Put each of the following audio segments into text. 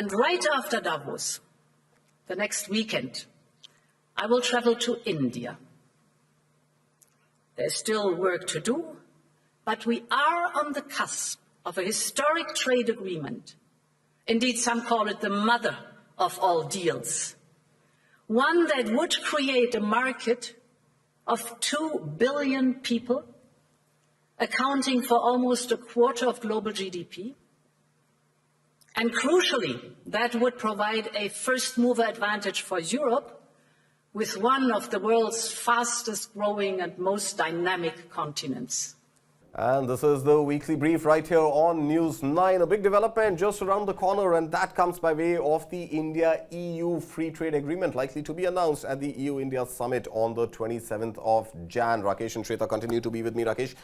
And right after Davos, the next weekend, I will travel to India. There's still work to do, but we are on the cusp of a historic trade agreement. Indeed, some call it the mother of all deals. One that would create a market of 2 billion people, accounting for almost a quarter of global GDP. And crucially, that would provide a first-mover advantage for Europe with one of the world's fastest growing and most dynamic continents. And this is the weekly brief right here on News 9. A big development just around the corner, and that comes by way of the India-EU free trade agreement likely to be announced at the EU-India summit on the 27th of Jan. Rakesh and Shweta continue to be with me. Rakesh,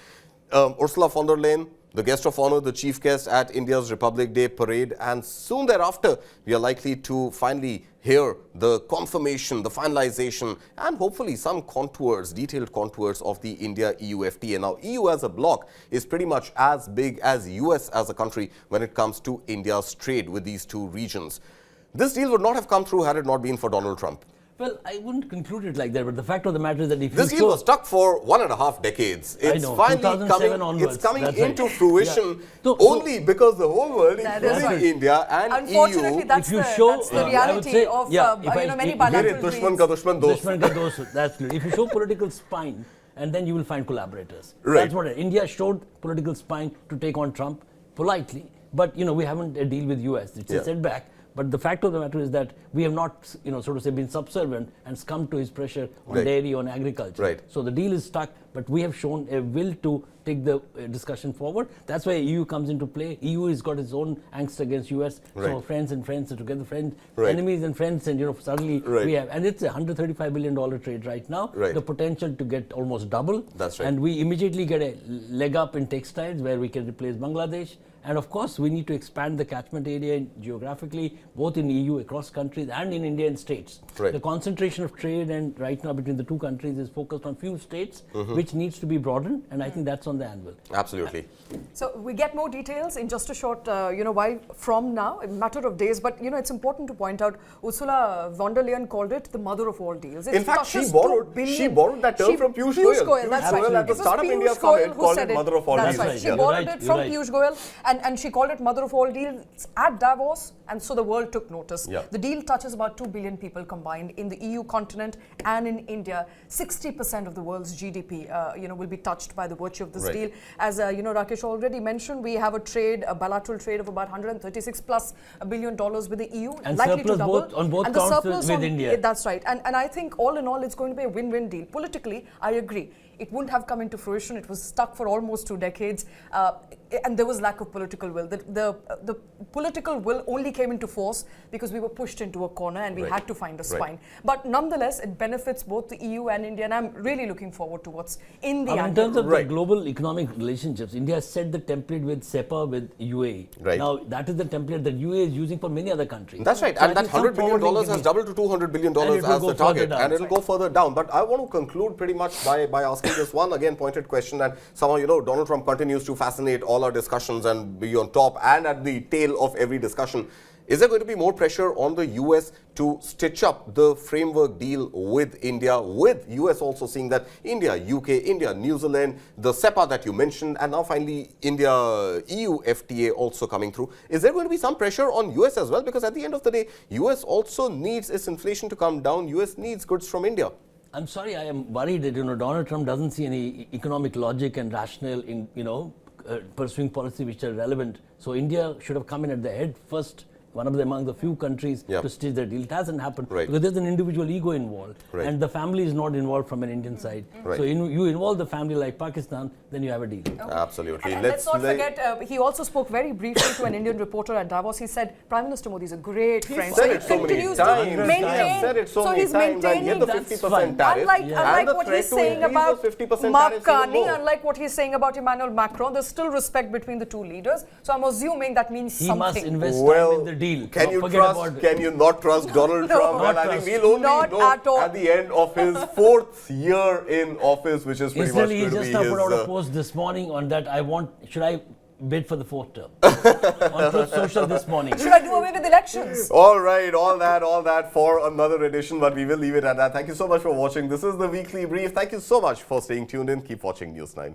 Ursula von der Leyen, the guest of honor, the chief guest at India's Republic Day parade, and soon thereafter we are likely to finally hear the confirmation, the finalization, and hopefully some contours, detailed contours of the India-EU FTA. Now, EU as a bloc is pretty much as big as US as a country when it comes to India's trade with these two regions. This deal would not have come through had it not been for Donald Trump. Well, I wouldn't conclude it like that, but the fact of the matter is that if this deal was stuck for 1.5 decades. It's finally coming, onwards, it's coming into fruition only because the whole world, including India and Unfortunately, EU, that's the reality of many bilateral deals. That's clear. If you show political spine, and then you will find collaborators. Right. That's what India showed political spine to take on Trump politely, but we haven't a deal with US. It's a setback. But the fact of the matter is that we have not, so to say, been subservient and succumbed to his pressure on dairy, on agriculture. Right. So the deal is stuck, but we have shown a will to take the discussion forward. That's why EU comes into play. EU has got its own angst against US. So friends and friends are together, enemies and friends, and suddenly we have, and it's a $135 billion trade right now. The potential to get almost double. That's right. And we immediately get a leg up in textiles where we can replace Bangladesh. And of course, we need to expand the catchment area geographically, both in EU, across countries, and in India and states. The concentration of trade and right now between the two countries is focused on few states, which needs to be broadened, and I think that's on the anvil. Absolutely. So we get more details in just a short while from now, a matter of days. But it's important to point out, Ursula von der Leyen called it the mother of all deals. In fact, she borrowed that term from Piyush Goyal. That's right. At the Startup India Summit called it mother of all deals. That's right. She borrowed it from Piyush Goyal. And she called it mother of all deals at Davos, and so the world took notice. The deal touches about 2 billion people combined in the EU continent and in India. 60% of the world's GDP, will be touched by the virtue of this deal. As Rakesh already mentioned, we have a bilateral trade of about $136+ billion with the EU, and likely to double. On both counts with India. That's right. And I think all in all, it's going to be a win-win deal. Politically, I agree. It wouldn't have come into fruition. It was stuck for almost 2 decades, and there was lack of political will. The political will only came into force because we were pushed into a corner and we had to find a spine. But nonetheless, it benefits both the EU and India, and I'm really looking forward to what's in the in terms of the global economic relationships, India has set the template with SEPA with UAE. Now, that is the template that UAE is using for many other countries. That's right. So and that $100 billion has doubled to $200 billion as the target, and it'll go further down. But I want to conclude pretty much by asking this one again pointed question, and somehow Donald Trump continues to fascinate all our discussions and be on top and at the tail of every discussion. Is there going to be more pressure on the US to stitch up the framework deal with India, with US also seeing that India, UK, India, New Zealand, the SEPA that you mentioned, and now finally India EU FTA also coming through? Is there going to be some pressure on US as well? Because at the end of the day, US also needs its inflation to come down. US needs goods from India. I'm sorry, I am worried that Donald Trump doesn't see any economic logic and rationale in pursuing policy which are relevant. So India should have come in at the head first, one of the among the few countries to stitch the deal. It hasn't happened because there's an individual ego involved, and the family is not involved from an Indian side. So you involve the family like Pakistan, then you have a deal. Absolutely. And let's not forget, he also spoke very briefly to an Indian reporter at Davos. He said, Prime Minister Modi is a great friend. So he continues to maintain. So he's maintaining the 50% tariff. Unlike what he's saying about Mark Carney, unlike what he's saying about Emmanuel Macron, there's still respect between the two leaders. So I'm assuming that means something. He must invest time in the deal. Can you not trust Donald Trump? Well, I think we'll only know at the end of his 4th year in office, which is pretty much going to be his... He just put out a post this morning on that. Should I bid for the fourth term. On Truth Social this morning. Should I do away with elections? All right, all that for another edition, but we will leave it at that. Thank you so much for watching. This is the Weekly Brief. Thank you so much for staying tuned in. Keep watching News 9.